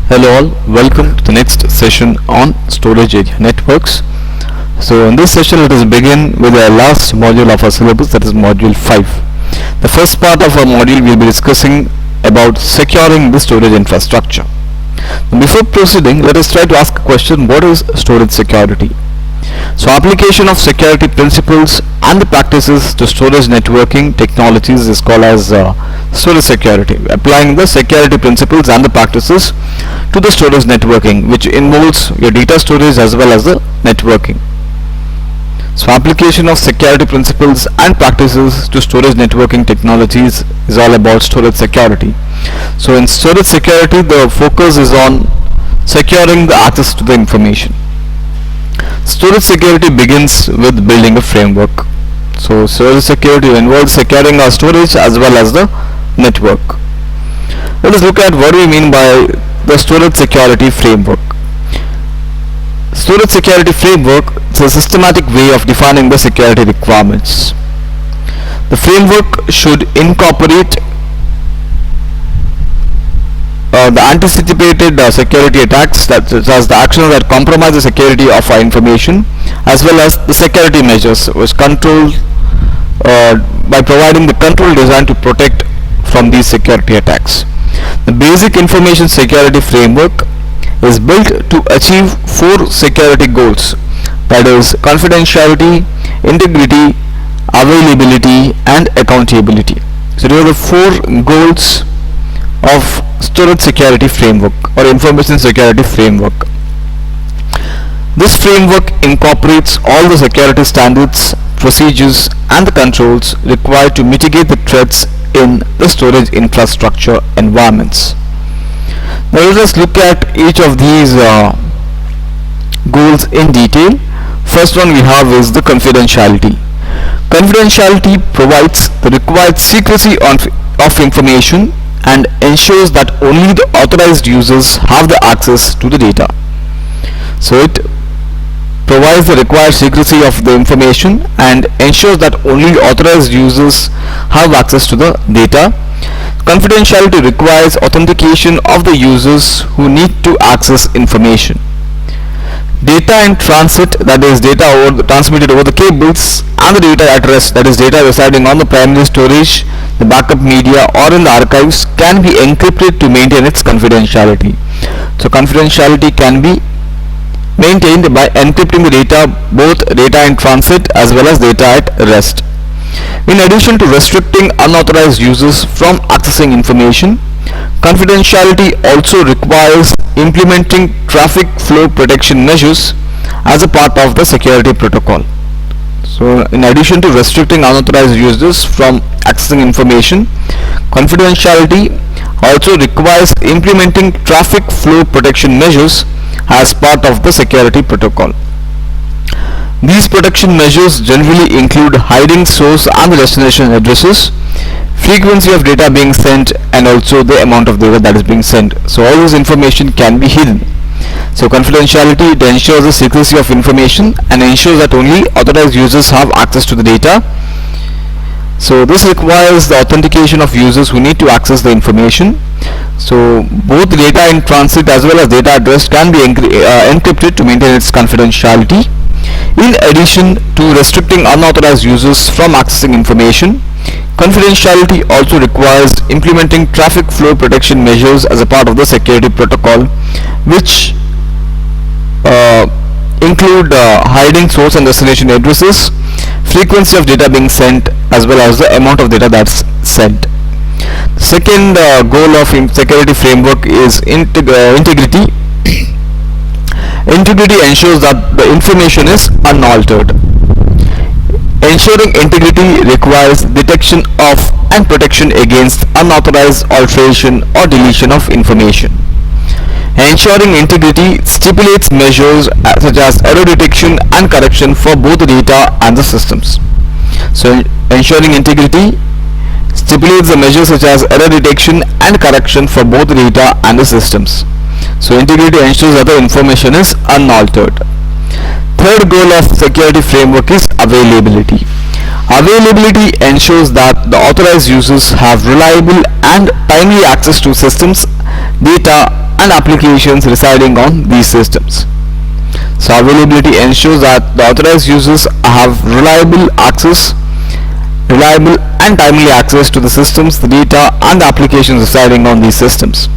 Hello all, welcome to the next session on storage area networks. So in this session let us begin with the last module of our syllabus, that is module 5. The first part of our module we will be discussing about securing the storage infrastructure. Before proceeding, let us try to ask a question: what is storage security? So application of security principles and the practices to storage networking technologies is called as storage security. Applying the security principles and the practices to the storage networking, which involves your data storage as well as the networking. So application of security principles and practices to storage networking technologies is all about storage security. So in storage security, the focus is on securing the access to the information. Storage security begins with building a framework. So storage security involves securing our storage as well as the network. Let us look at what we mean by the storage security framework. Storage security framework is a systematic way of defining the security requirements. The framework should incorporate the anticipated security attacks, that is the actions that compromise the security of our information, as well as the security measures which control by providing the control designed to protect from these security attacks. The basic information security framework is built to achieve 4 security goals, that is confidentiality, integrity, availability and accountability. So these are the 4 goals of storage security framework or information security framework. This framework incorporates all the security standards, procedures and the controls required to mitigate the threats in the storage infrastructure environments. Now let us look at each of these goals in detail. First one we have is the confidentiality. Confidentiality provides the required secrecy of information and ensures that only the authorized users have the access to the data. So it provides the required secrecy of the information and ensures that only authorized users have access to the data. Confidentiality requires authentication of the users who need to access information. Data in transit, that is data transmitted over the cables, and the data at rest, that is data residing on the primary storage, the backup media or in the archives, can be encrypted to maintain its confidentiality. So confidentiality can be maintained by encrypting the data, both data in transit as well as data at rest. In addition to restricting unauthorized users from accessing information, confidentiality also requires implementing traffic flow protection measures as a part of the security protocol. So in addition to restricting unauthorized users from accessing information, confidentiality also requires implementing traffic flow protection measures as part of the security protocol. These protection measures generally include hiding source and the destination addresses, frequency of data being sent, and also the amount of data that is being sent. So all this information can be hidden. So confidentiality, it ensures the secrecy of information and ensures that only authorized users have access to the data. So this requires the authentication of users who need to access the information. So both data in transit as well as data at rest can be encrypted to maintain its confidentiality. In addition to restricting unauthorized users from accessing information, confidentiality also requires implementing traffic flow protection measures as a part of the security protocol, which include hiding source and destination addresses, frequency of data being sent, as well as the amount of data that's sent. Second goal of security framework is integrity. Integrity ensures that the information is unaltered. Ensuring integrity requires detection of and protection against unauthorized alteration or deletion of information. Ensuring integrity stipulates measures such as error detection and correction for both the data and the systems. So ensuring integrity stipulates the measures such as error detection and correction for both the data and the systems. So integrity ensures that the information is unaltered. Third goal of security framework is availability. Availability ensures that the authorized users have reliable and timely access to systems, data and applications residing on these systems. So availability ensures that the authorized users have reliable and timely access to the systems, the data and the applications residing on these systems.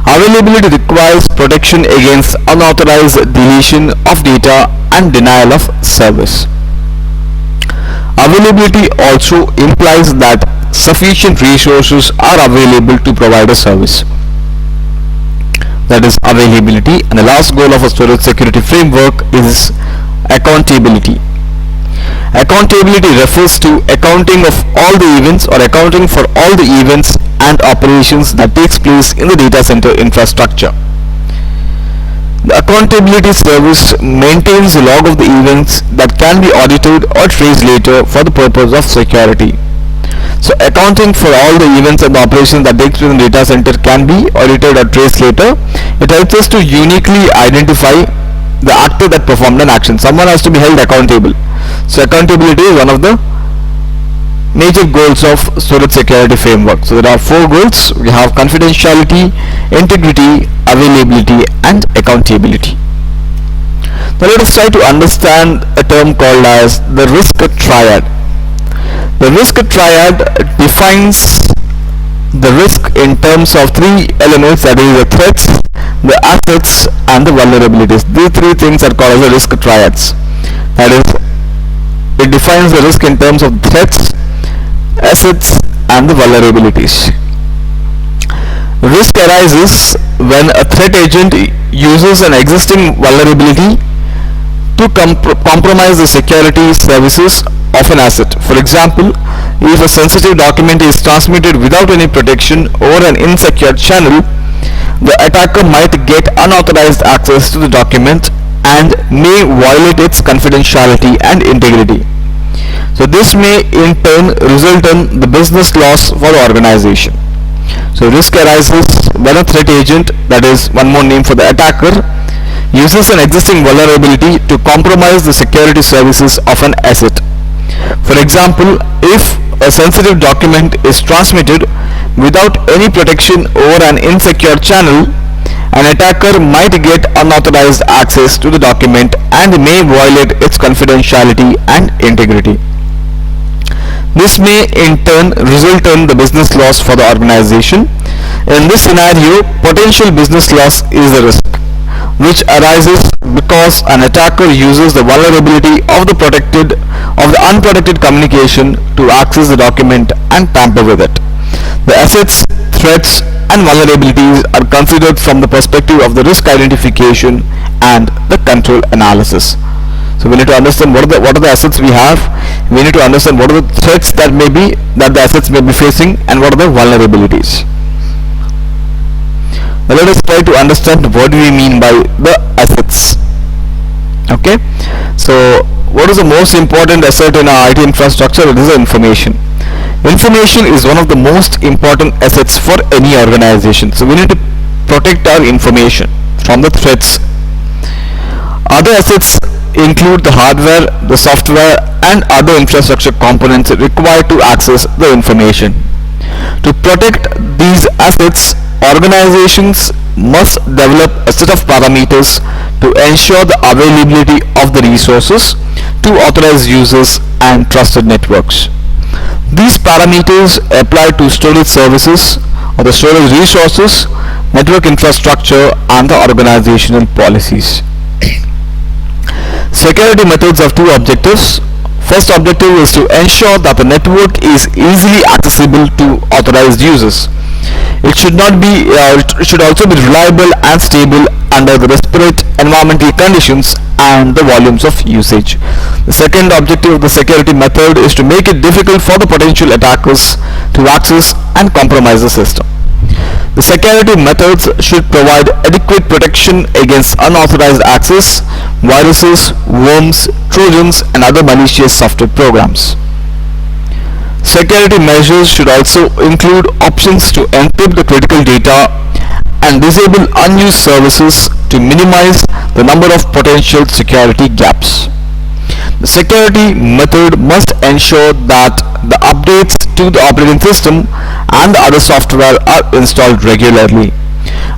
Availability requires protection against unauthorized deletion of data and denial of service. Availability also implies that sufficient resources are available to provide a service. That is availability. And the last goal of a storage security framework is accountability. Accountability refers to accounting of all the events or accounting for all the events and operations that takes place in the data center infrastructure. The accountability service maintains a log of the events that can be audited or traced later for the purpose of security. So accounting for all the events and the operations that takes place in the data center can be audited or traced later. It helps us to uniquely identify the actor that performed an action. Someone has to be held accountable. So accountability is one of the major goals of storage security framework. So there are four goals. We have confidentiality, integrity, availability and accountability. Now let us try to understand a term called as the risk triad. The risk triad defines the risk in terms of three elements, that is the threats, the assets and the vulnerabilities. These three things are called as the risk triads. That is, it defines the risk in terms of threats, assets and the vulnerabilities. Risk arises when a threat agent uses an existing vulnerability to compromise the security services of an asset. For example, if a sensitive document is transmitted without any protection over an insecure channel, the attacker might get unauthorized access to the document and may violate its confidentiality and integrity. So this may in turn result in the business loss for the organization. So risk arises when a threat agent, that is one more name for the attacker, uses an existing vulnerability to compromise the security services of an asset. For example, if a sensitive document is transmitted without any protection over an insecure channel, an attacker might get unauthorized access to the document and may violate its confidentiality and integrity. This may in turn result in the business loss for the organization. In this scenario, potential business loss is the risk, which arises because an attacker uses the vulnerability of the unprotected communication to access the document and tamper with it. The assets, threats and vulnerabilities are considered from the perspective of the risk identification and the control analysis. So we need to understand what are the assets we have. We need to understand what are the threats that the assets may be facing, and what are the vulnerabilities. Now let us try to understand what we mean by the assets. Okay, so what is the most important asset in our IT infrastructure? It is the information. Information is one of the most important assets for any organization. So we need to protect our information from the threats. Other assets include the hardware, the software and other infrastructure components required to access the information. To protect these assets, organizations must develop a set of parameters to ensure the availability of the resources to authorized users and trusted networks. These parameters apply to storage services or the storage resources, network infrastructure and the organizational policies. Security methods have two objectives. First objective is to ensure that the network is easily accessible to authorized users. It should also be reliable and stable under the disparate environmental conditions and the volumes of usage. The second objective of the security method is to make it difficult for the potential attackers to access and compromise the system. The security methods should provide adequate protection against unauthorized access, viruses, worms, trojans and other malicious software programs. Security measures should also include options to encrypt the critical data and disable unused services to minimize the number of potential security gaps. The security method must ensure that the updates to the operating system and the other software are installed regularly.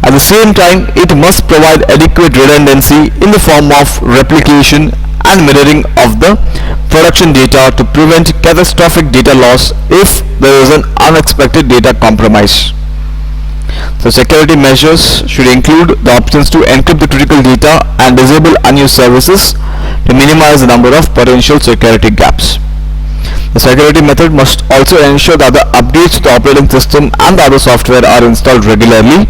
At the same time, it must provide adequate redundancy in the form of replication and mirroring of the production data to prevent catastrophic data loss if there is an unexpected data compromise. So security measures should include the options to encrypt the critical data and disable unused services to minimize the number of potential security gaps. The security method must also ensure that the updates to the operating system and the other software are installed regularly.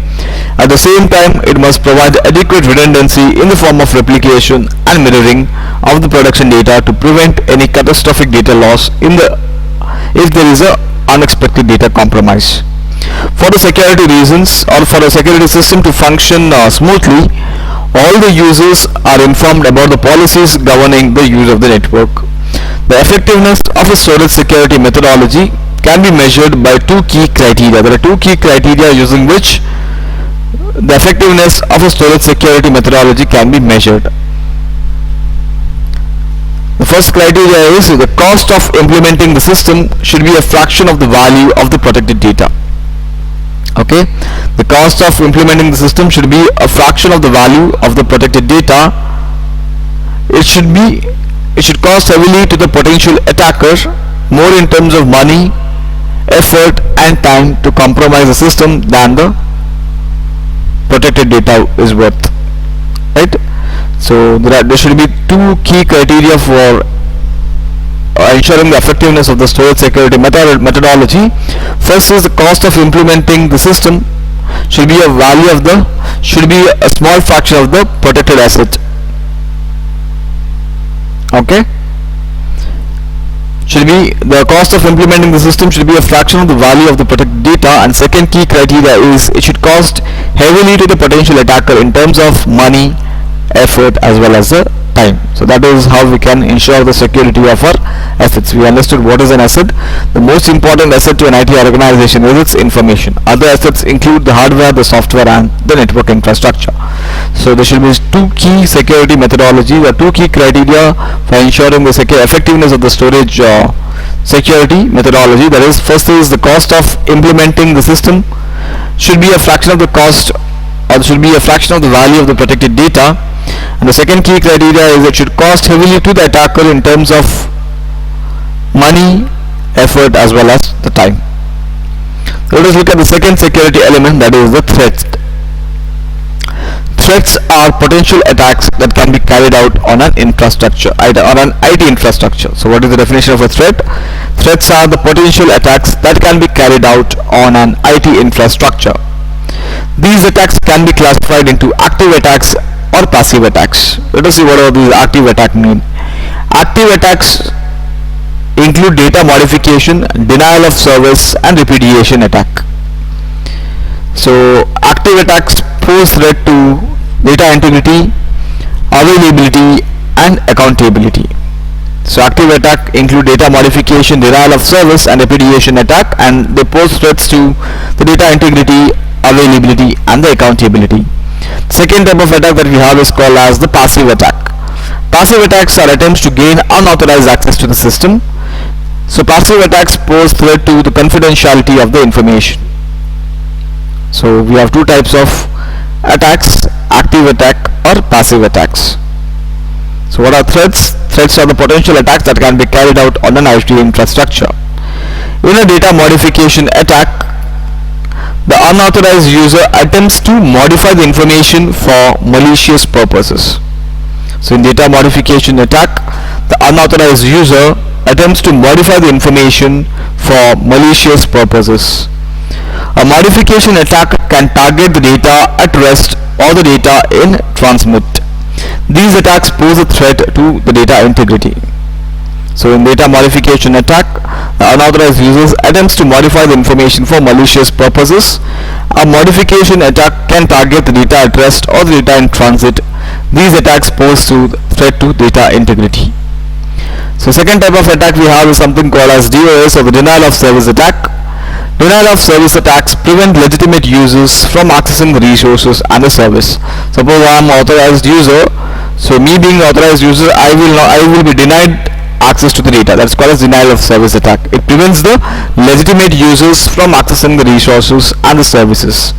At the same time, it must provide adequate redundancy in the form of replication and mirroring of the production data to prevent any catastrophic data loss if there is a unexpected data compromise. For the security reasons, or for the security system to function smoothly, all the users are informed about the policies governing the use of the network. The effectiveness of a storage security methodology can be measured by two key criteria. There are two key criteria using which the effectiveness of a storage security methodology can be measured. The first criteria is the cost of implementing the system should be a fraction of the value of the protected data. Okay, the cost of implementing the system should be a fraction of the value of the protected data. It should cost heavily to the potential attacker, more in terms of money, effort and time to compromise the system than the protected data is worth. Right? So there should be two key criteria for ensuring the effectiveness of the storage security methodology. First is the cost of implementing the system should be a small fraction of the protected asset. Okay, the cost of implementing the system should be a fraction of the value of the protected data. And second key criteria is it should cost heavily to the potential attacker in terms of money, effort as well as the time. So that is how we can ensure the security of our assets. We understood what is an asset. The most important asset to an IT organization is its information. Other assets include the hardware, the software and the network infrastructure. So there should be two key security methodologies or two key criteria for ensuring the effectiveness of the storage security methodology. That is, first is the cost of implementing the system should be a fraction of the cost, or should be a fraction of the value of the protected data. And the second key criteria is it should cost heavily to the attacker in terms of money, effort as well as the time. Let us look at the second security element, that is the threats. Threats are potential attacks that can be carried out on an infrastructure, on an IT infrastructure. So what is the definition of a threat? Threats are the potential attacks that can be carried out on an IT infrastructure. These attacks can be classified into active attacks or passive attacks. Let us see what these active attacks mean. Active attacks include data modification, denial of service and repudiation attack. So active attacks pose threat to data integrity, availability and accountability. So active attack include data modification, denial of service and repudiation attack, and they pose threats to the data integrity, availability and the accountability. Second type of attack that we have is called as the passive attack. Passive attacks are attempts to gain unauthorized access to the system. So passive attacks pose threat to the confidentiality of the information. So we have two types of attacks, active attack or passive attacks. So what are threats? Threats are the potential attacks that can be carried out on an IT infrastructure. In a data modification attack, the unauthorized user attempts to modify the information for malicious purposes. So in data modification attack, the unauthorized user attempts to modify the information for malicious purposes. A modification attack can target the data at rest or the data in transmit. These attacks pose a threat to the data integrity. So in data modification attack, the unauthorized users attempts to modify the information for malicious purposes. A modification attack can target the data at rest or the data in transit. These attacks pose a threat to data integrity. So second type of attack we have is something called as DOS, or the denial of service attack. Denial of service attacks prevent legitimate users from accessing the resources and the service. Suppose I am authorized user, so me being the authorized user, I will be denied access to the data. That's called as denial of service attack. It prevents the legitimate users from accessing the resources and the services.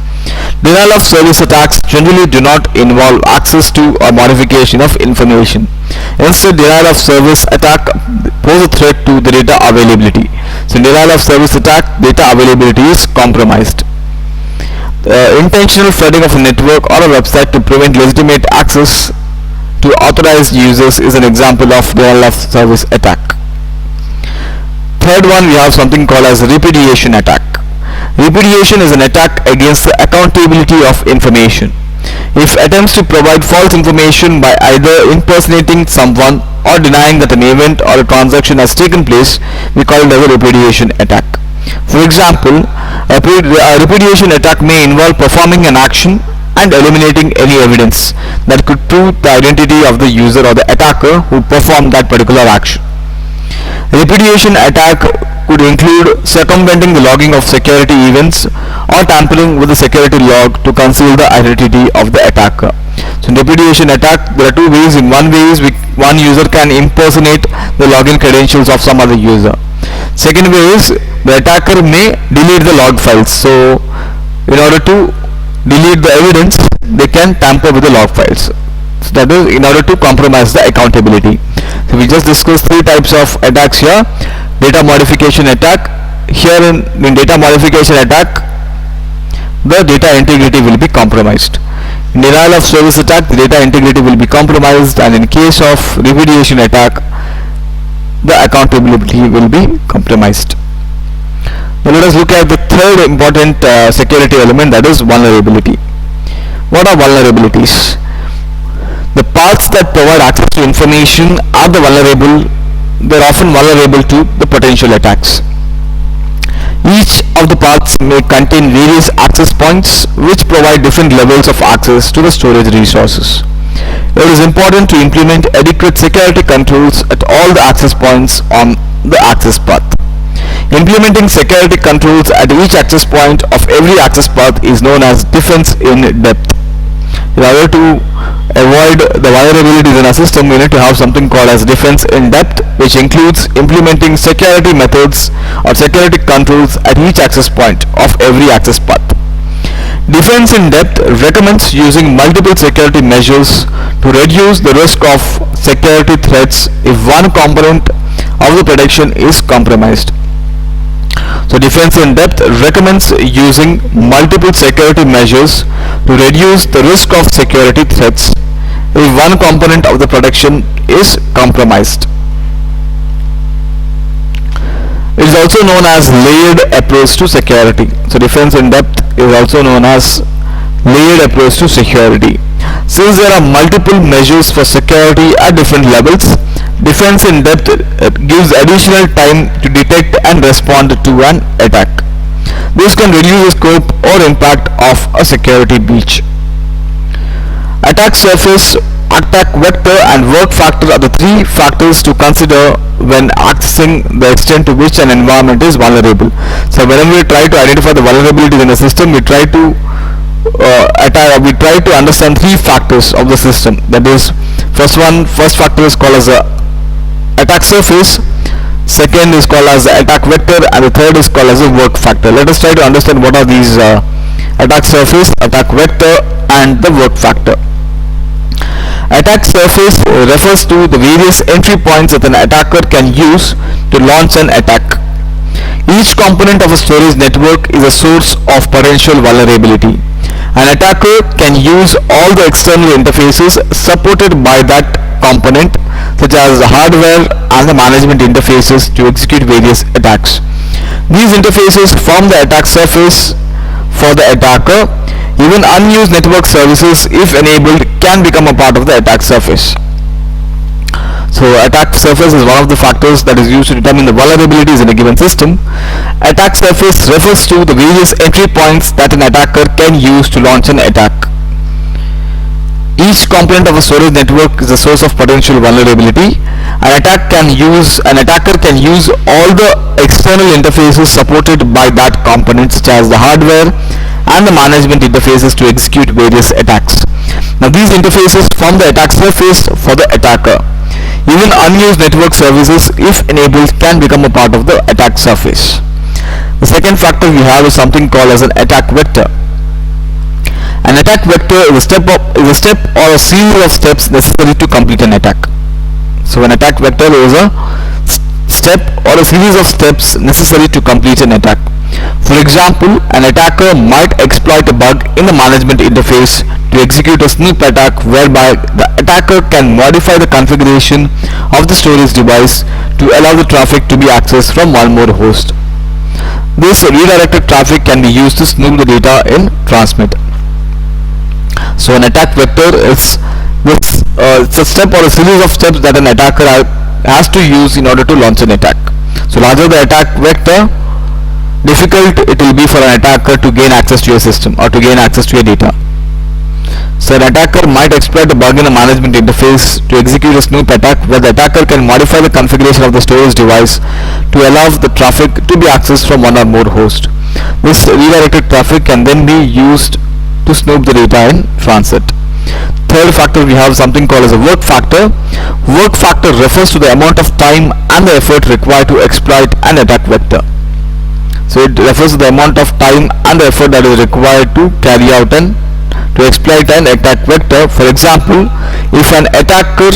Denial of service attacks generally do not involve access to or modification of information. Instead, denial of service attack pose a threat to the data availability. So, in denial of service attack, data availability is compromised. Intentional flooding of a network or a website to prevent legitimate access to authorized users is an example of denial of service attack. Third one, we have something called as repudiation attack. Repudiation is an attack against the accountability of information. If attempts to provide false information by either impersonating someone or denying that an event or a transaction has taken place, we call it as a repudiation attack. For example, a repudiation attack may involve performing an action and eliminating any evidence that could prove the identity of the user or the attacker who performed that particular action. Repudiation attack could include circumventing the logging of security events or tampering with the security log to conceal the identity of the attacker. So in repudiation attack, there are two ways. In one way is one user can impersonate the login credentials of some other user. Second way is the attacker may delete the log files. So in order to delete the evidence, they can tamper with the log files. So that is in order to compromise the accountability. So we just discussed three types of attacks here. Data modification attack. Here in data modification attack, the data integrity will be compromised. In denial of service attack, the data integrity will be compromised, and in case of repudiation attack, the accountability will be compromised. Now let us look at the third important security element, that is vulnerability. What are vulnerabilities? The paths that provide access to information are they're often vulnerable to the potential attacks. Each of the paths may contain various access points which provide different levels of access to the storage resources. It is important to implement adequate security controls at all the access points on the access path. Implementing security controls at each access point of every access path is known as defense in depth. In order to avoid the vulnerabilities in a system, we need to have something called as defense in depth, which includes implementing security methods or security controls at each access point of every access path. Defense in depth recommends using multiple security measures to reduce the risk of security threats if one component of the protection is compromised. So defense in depth recommends using multiple security measures to reduce the risk of security threats if one component of the protection is compromised. It is also known as layered approach to security. So defense in depth is also known as layered approach to security. Since there are multiple measures for security at different levels, defense in depth gives additional time to detect and respond to an attack. This can reduce the scope or impact of a security breach. Attack surface, attack vector, and work factor are the three factors to consider when accessing the extent to which an environment is vulnerable. So whenever we try to identify the vulnerabilities in the system, we try to understand three factors of the system. That is, first factor is called as the attack surface, second is called as the attack vector, and the third is called as the work factor. Let us try to understand what are these attack surface, attack vector, and the work factor. Attack surface refers to the various entry points that an attacker can use to launch an attack. Each component of a storage network is a source of potential vulnerability. An attacker can use all the external interfaces supported by that component, such as the hardware and the management interfaces, to execute various attacks. These interfaces form the attack surface for the attacker. Even unused network services, if enabled, can become a part of the attack surface. So attack surface is one of the factors that is used to determine the vulnerabilities in a given system. Attack surface refers to the various entry points that an attacker can use to launch an attack. Each component of a storage network is a source of potential vulnerability. An attacker can use all the external interfaces supported by that component, such as the hardware and the management interfaces, to execute various attacks. Now these interfaces form the attack surface for the attacker. Even unused network services, if enabled, can become a part of the attack surface. The second factor we have is something called as an attack vector. An attack vector is a step or a series of steps necessary to complete an attack. So an attack vector is a step or a series of steps necessary to complete an attack. For example, an attacker might exploit a bug in the management interface to execute a snoop attack whereby the attacker can modify the configuration of the storage device to allow the traffic to be accessed from one more host. This redirected traffic can be used to snoop the data in transmit. So an attack vector is it's a step or a series of steps that an attacker has to use in order to launch an attack. So larger the attack vector, difficult it will be for an attacker to gain access to your system or to gain access to your data. So an attacker might exploit a bug in the management interface to execute a snoop attack where the attacker can modify the configuration of the storage device to allow the traffic to be accessed from one or more hosts. This redirected traffic can then be used to snoop the data in transit. Third factor, we have something called as a work factor. Work factor refers to the amount of time and the effort required to exploit an attack vector. So it refers to the amount of time and the effort that is required to carry out and to exploit an attack vector. For example, if an attacker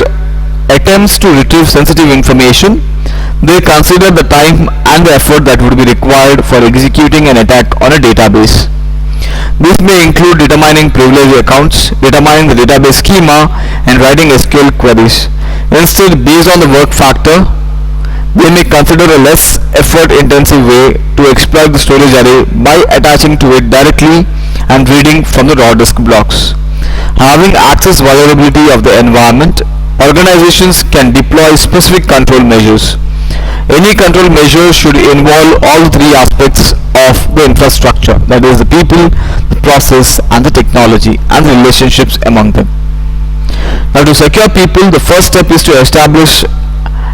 attempts to retrieve sensitive information, they consider the time and the effort that would be required for executing an attack on a database. This may include determining privileged accounts, determining the database schema, and writing SQL queries. Instead, based on the work factor, they may consider a less effort-intensive way to exploit the storage array by attaching to it directly and reading from the raw disk blocks. Having access vulnerability of the environment, organizations can deploy specific control measures. Any control measure should involve all three aspects of the infrastructure, that is the people, the process, and the technology, and the relationships among them. Now to secure people, the first step is to establish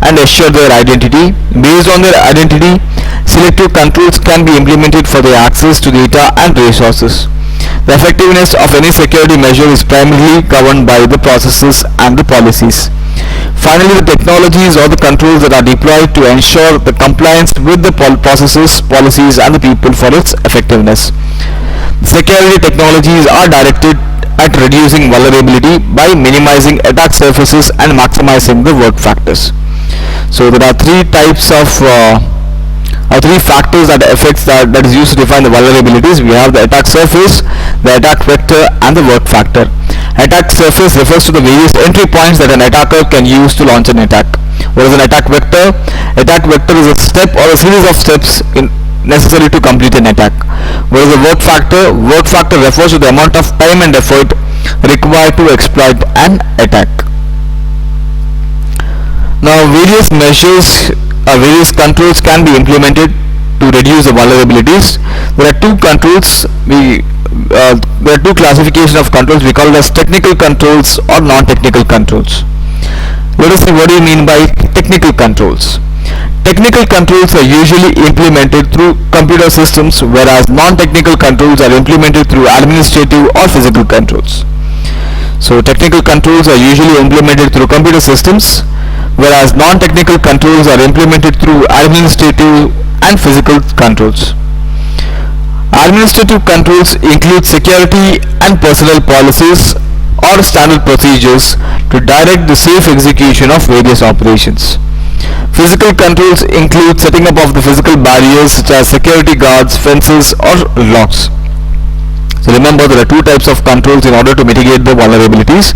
and assure their identity. Based on their identity, selective controls can be implemented for their access to data and resources. The effectiveness of any security measure is primarily governed by the processes and the policies. Finally, the technologies or the controls that are deployed to ensure the compliance with the processes, policies, and the people for its effectiveness. Security technologies are directed at reducing vulnerability by minimizing attack surfaces and maximizing the work factors. So there are three factors that is used to define the vulnerabilities. We have the attack surface, the attack vector, and the work factor. Attack surface refers to the various entry points that an attacker can use to launch an attack. What is an attack vector? Attack vector is a step or a series of steps necessary to complete an attack. What is the work factor? Work factor refers to the amount of time and effort required to exploit an attack. Now various measures various controls can be implemented to reduce the vulnerabilities. There are two controls. There are two classifications of controls. We call it as technical controls or non-technical controls. Let us see what do you mean by technical controls. Technical controls are usually implemented through computer systems, whereas non-technical controls are implemented through administrative or physical controls. So technical controls are usually implemented through computer systems, whereas non-technical controls are implemented through administrative and physical controls. Administrative controls include security and personnel policies or standard procedures to direct the safe execution of various operations. Physical controls include setting up of the physical barriers such as security guards, fences, or locks. So remember, there are two types of controls in order to mitigate the vulnerabilities: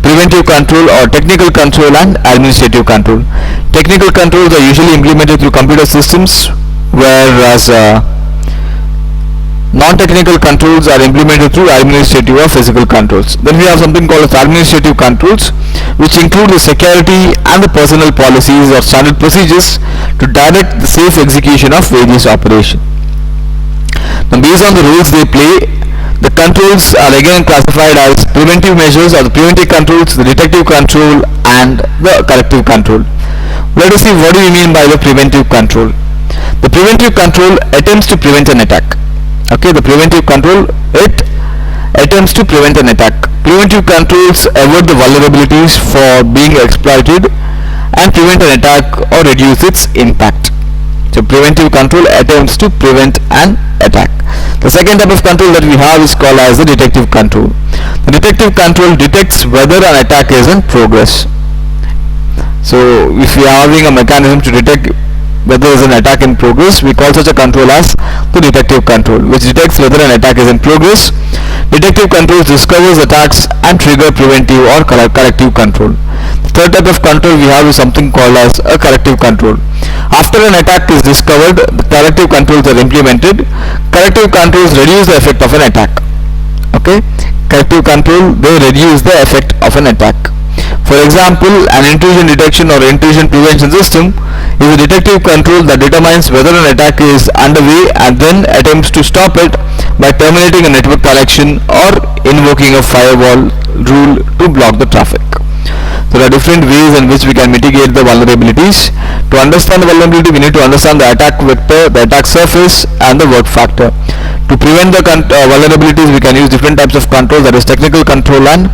preventive control or technical control, and administrative control. Technical controls are usually implemented through computer systems, whereas non-technical controls are implemented through administrative or physical controls. Then we have something called as administrative controls, which include the security and the personnel policies or standard procedures to direct the safe execution of various operations. Now based on the roles they play, The controls are again classified as preventive measures or the preventive controls, the detective control and the corrective control. Let us see what do we mean by the preventive control. The preventive control attempts to prevent an attack. Okay, the preventive control, it attempts to prevent an attack. Preventive controls avoid the vulnerabilities for being exploited and prevent an attack or reduce its impact. So preventive control attempts to prevent an attack. The second type of control that we have is called as the detective control. The detective control detects whether an attack is in progress. So if we are having a mechanism to detect whether there is an attack in progress, we call such a control as the detective control, which detects whether an attack is in progress. Detective controls discovers attacks and trigger preventive or corrective control. The third type of control we have is something called as a corrective control. After an attack is discovered, the corrective controls are implemented. Corrective controls reduce the effect of an attack. Okay, corrective control, they reduce the effect of an attack. For example, an intrusion detection or intrusion prevention system is a detective control that determines whether an attack is underway and then attempts to stop it by terminating a network connection or invoking a firewall rule to block the traffic. There are different ways in which we can mitigate the vulnerabilities. To understand the vulnerability, we need to understand the attack vector, the attack surface and the work factor. To prevent the vulnerabilities, we can use different types of control, that is technical control and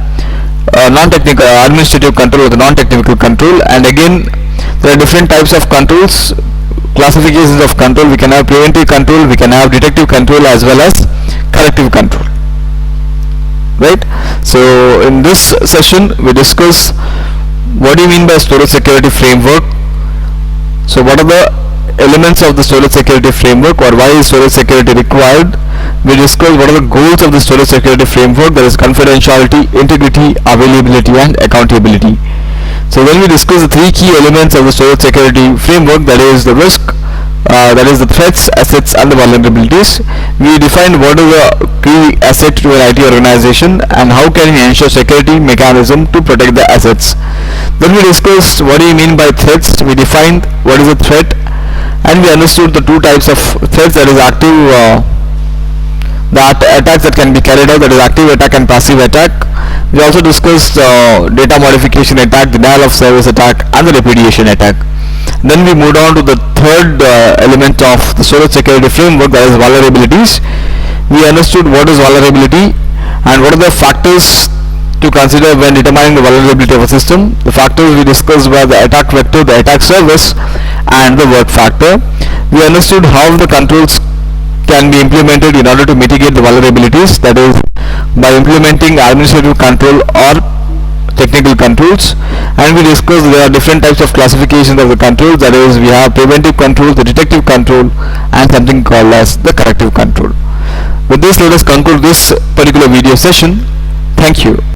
non-technical administrative control or the non-technical control. And again, there are different types of controls, classifications of control. We can have preventive control, we can have detective control as well as corrective control, right? So in this session we discuss what do you mean by storage security framework. So what are the elements of the storage security framework, or why is storage security required? We discuss what are the goals of the storage security framework, that is confidentiality, integrity, availability and accountability. So when we discuss the three key elements of the storage security framework, that is the risk, that is the threats, assets and the vulnerabilities, we define what is the key asset to an IT organization and how can we ensure security mechanism to protect the assets. Then we discussed what do you mean by threats. We defined what is a threat and we understood the two types of threats, that is active attacks that can be carried out, that is active attack and passive attack. We also discussed data modification attack, denial of service attack and the repudiation attack. Then we moved on to the third element of the storage security framework, that is vulnerabilities. We understood what is vulnerability and what are the factors to consider when determining the vulnerability of a system. The factors we discussed were the attack vector, the attack service and the work factor. We understood how the controls can be implemented in order to mitigate the vulnerabilities, that is by implementing administrative control or technical controls. And we discussed there are different types of classifications of the controls, that is we have preventive control, the detective control and something called as the corrective control. With this, let us conclude this particular video session. Thank you.